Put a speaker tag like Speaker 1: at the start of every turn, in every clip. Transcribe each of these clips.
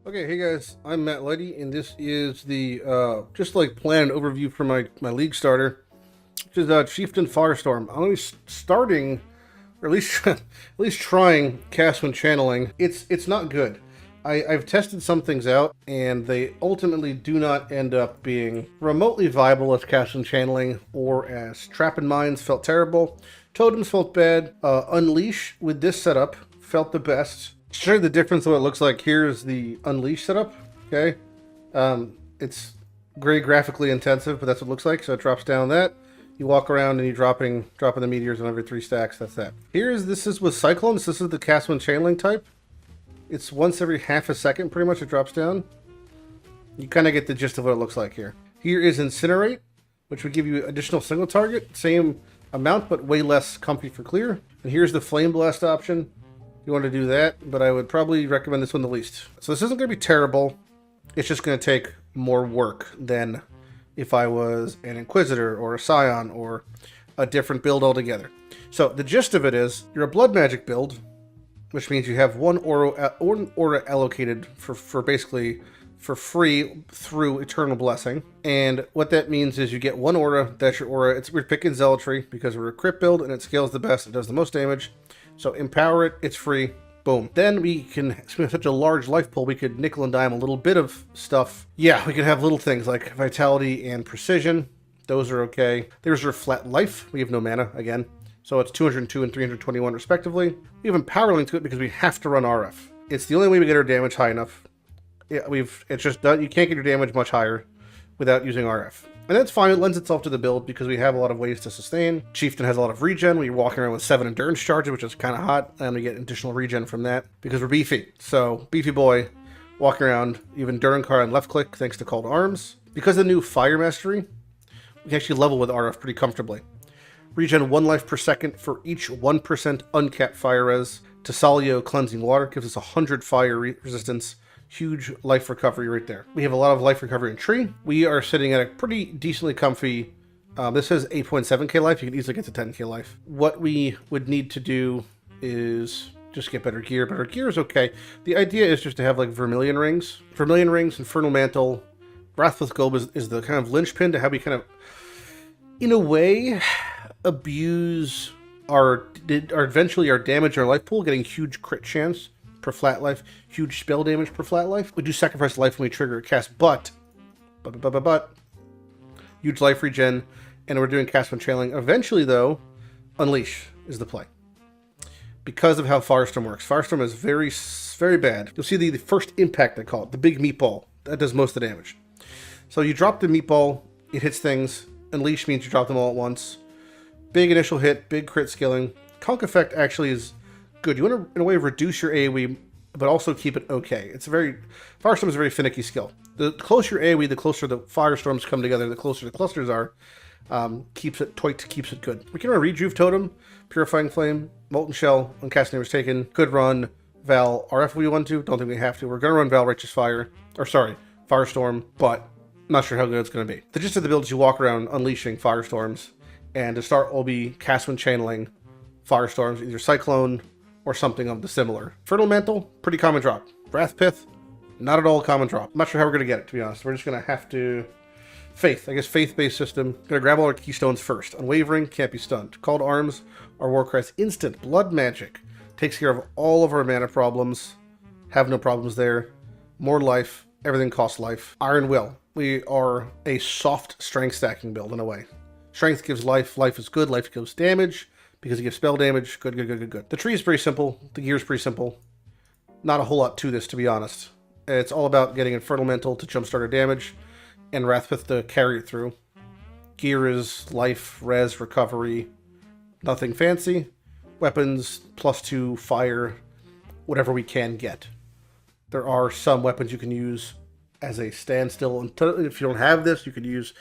Speaker 1: Okay, hey guys, I'm Matt Lighty, and this is the just like plan overview for my league starter, which is Chieftain Firestorm. I'm only starting, or at least at least trying cast when channeling. It's not good. I've tested some things out, and they ultimately do not end up being remotely viable as cast when channeling or as trap and mines felt terrible. Totems felt bad. Unleash with this setup felt the best. To show you the difference of what it looks like, here's the Unleash setup, okay? It's very graphically intensive, but that's what it looks like, so it drops down that. You walk around and you're dropping the meteors on every 3 stacks, that's that. This is with Cyclones, this is the cast when channeling type. It's once every half a second, pretty much, it drops down. You kind of get the gist of what it looks like here. Here is Incinerate, which would give you additional single target, same amount, but way less comfy for clear. And here's the Flame Blast option. You want to do that, but I would probably recommend this one the least. So this isn't going to be terrible. It's just going to take more work than if I was an Inquisitor or a Scion or a different build altogether. So the gist of it is you're a blood magic build, which means you have one aura allocated for basically for free through Eternal Blessing. And what that means is you get one aura. That's your aura. We're picking Zealotry because we're a crit build and it scales the best. It does the most damage. So empower it, it's free, boom. Then we have such a large life pool, we could nickel and dime a little bit of stuff. Yeah, we can have little things like Vitality and Precision. Those are okay. There's our flat life. We have no mana, again. So it's 202 and 321 respectively. We have Empower linked to it because we have to run RF. It's the only way we get our damage high enough. Yeah, it's just done. You can't get your damage much higher without using RF. And that's fine, it lends itself to the build because we have a lot of ways to sustain. Chieftain has a lot of regen. We're walking around with 7 endurance charges, which is kind of hot, and we get additional regen from that because we're beefy. So, beefy boy, walking around, even Endurance card and left click thanks to Call to Arms. Because of the new Fire Mastery, we can actually level with RF pretty comfortably. Regen 1 life per second for each 1% uncapped fire res. Tassalio Cleansing Water gives us 100 fire resistance. Huge life recovery right there. We have a lot of life recovery in Tree. We are sitting at a pretty decently comfy, this says 8.7k life. You can easily get to 10k life. What we would need to do is just get better gear. Better gear is okay. The idea is just to have like Vermilion Rings. Vermilion Rings, Infernal Mantle, Wrath with Gold is the kind of linchpin to how we kind of, in a way, abuse eventually our damage in our life pool, getting huge crit chance per flat life, huge spell damage per flat life. We do sacrifice life when we trigger a cast, but huge life regen, and we're doing cast when channeling. Eventually, though, Unleash is the play because of how Firestorm works. Firestorm is very, very bad. You'll see the first impact, I call it, the big meatball. That does most of the damage. So you drop the meatball, it hits things. Unleash means you drop them all at once. Big initial hit, big crit scaling. Conk effect actually is good. You want to, in a way, reduce your AoE, but also keep it okay. Firestorm is a very finicky skill. The closer your AoE, the closer the Firestorms come together, the closer the clusters are. Keeps it good. We can run Rejuve Totem, Purifying Flame, Molten Shell, when casting was taken. Could run Val RF if we want to. Don't think we have to. We're going to run Val Righteous Fire, Firestorm, but I'm not sure how good it's going to be. The gist of the build is you walk around unleashing Firestorms, and to start will be cast when channeling Firestorms, either Cyclone or something of the similar. Infernal Mantle, pretty common drop. Wrath Pith, not at all a common drop. I'm not sure how we're going to get it, to be honest. We're just going to have to... Faith, I guess faith-based system. Going to grab all our keystones first. Unwavering, can't be stunned. Call to Arms, our Warcry's instant blood magic. Takes care of all of our mana problems. Have no problems there. More life, everything costs life. Iron Will, we are a soft strength stacking build in a way. Strength gives life, life is good, life gives damage. Because it gives spell damage. Good. The tree is pretty simple. The gear is pretty simple. Not a whole lot to this, to be honest. It's all about getting Infernal Mantle to jumpstart our damage, and Wrathpith to carry it through. Gear is life, res, recovery. Nothing fancy. Weapons, +2, fire, whatever we can get. There are some weapons you can use as a standstill. If you don't have this, you could use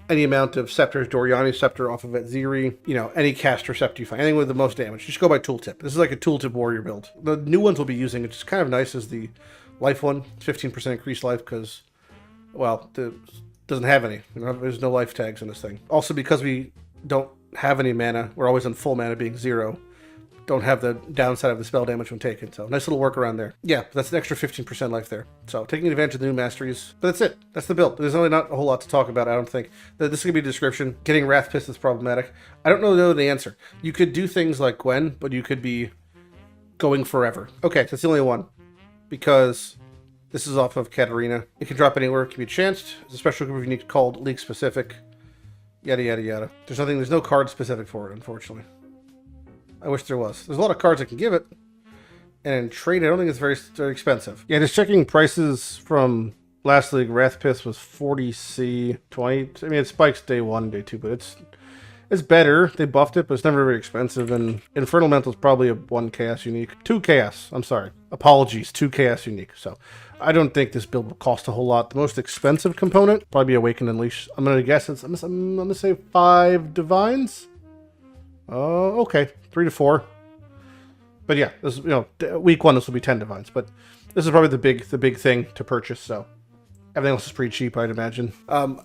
Speaker 1: any amount of scepters, Doriani scepter off of Etziri, any caster scepter you find, anything with the most damage. Just go by tooltip. This is like a tooltip warrior build. The new ones we'll be using, which is kind of nice, is the life one, 15% increased life because, well, it doesn't have any. There's no life tags in this thing. Also, because we don't have any mana, we're always on full mana being 0. don't have the downside of the spell damage when taken. So nice little workaround there. Yeah, that's an extra 15% life there. So taking advantage of the new masteries. But that's it. That's the build. There's really not a whole lot to talk about, I don't think. This is going to be a description. Getting Wrath Pissed is problematic. I don't know the answer. You could do things like Gwen, but you could be going forever. Okay, so that's the only one. Because this is off of Katarina. It can drop anywhere. It can be chanced. It's a special group of unique called League Specific. Yada, yada, yada. There's no card specific for it, unfortunately. I wish there was. There's a lot of cards I can give it. And in trade, I don't think it's very expensive. Yeah, just checking prices from last league. Wrath Piss was 40C, 20. I mean, it spikes day 1, day 2, but it's better. They buffed it, but it's never very expensive. And Infernal Mental is probably a 1 chaos unique. 2 chaos. I'm sorry. Apologies. 2 chaos unique. So I don't think this build will cost a whole lot. The most expensive component probably be Awaken Unleash. I'm gonna guess it's. I'm gonna say 5 divines. Okay, 3 to 4. But yeah, this week 1 this will be 10 divines. But this is probably the big thing to purchase. So everything else is pretty cheap, I'd imagine.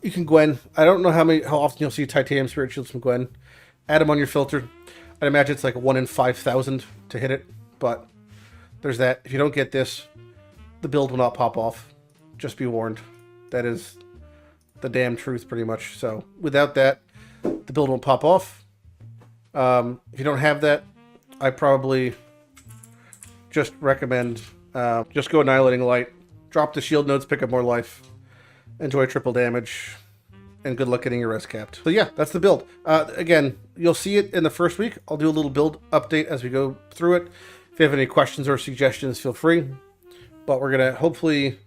Speaker 1: You can Gwen. I don't know how often you'll see Titanium Spirit Shields from Gwen. Add them on your filter. I'd imagine it's like a 1 in 5,000 to hit it. But there's that. If you don't get this, the build will not pop off. Just be warned. That is the damn truth, pretty much. So without that, the build won't pop off. If you don't have that, I probably just recommend just go Annihilating Light. Drop the shield nodes, pick up more life. Enjoy triple damage. And good luck getting your res capped. So yeah, that's the build. Again, you'll see it in the first week. I'll do a little build update as we go through it. If you have any questions or suggestions, feel free. But we're going to hopefully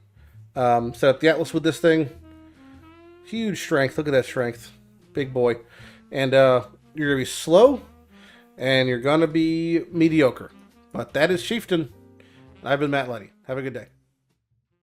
Speaker 1: set up the Atlas with this thing. Huge strength. Look at that strength. Big boy. And you're going to be slow. And you're going to be mediocre. But that is Chieftain. I've been Matt Lighty. Have a good day.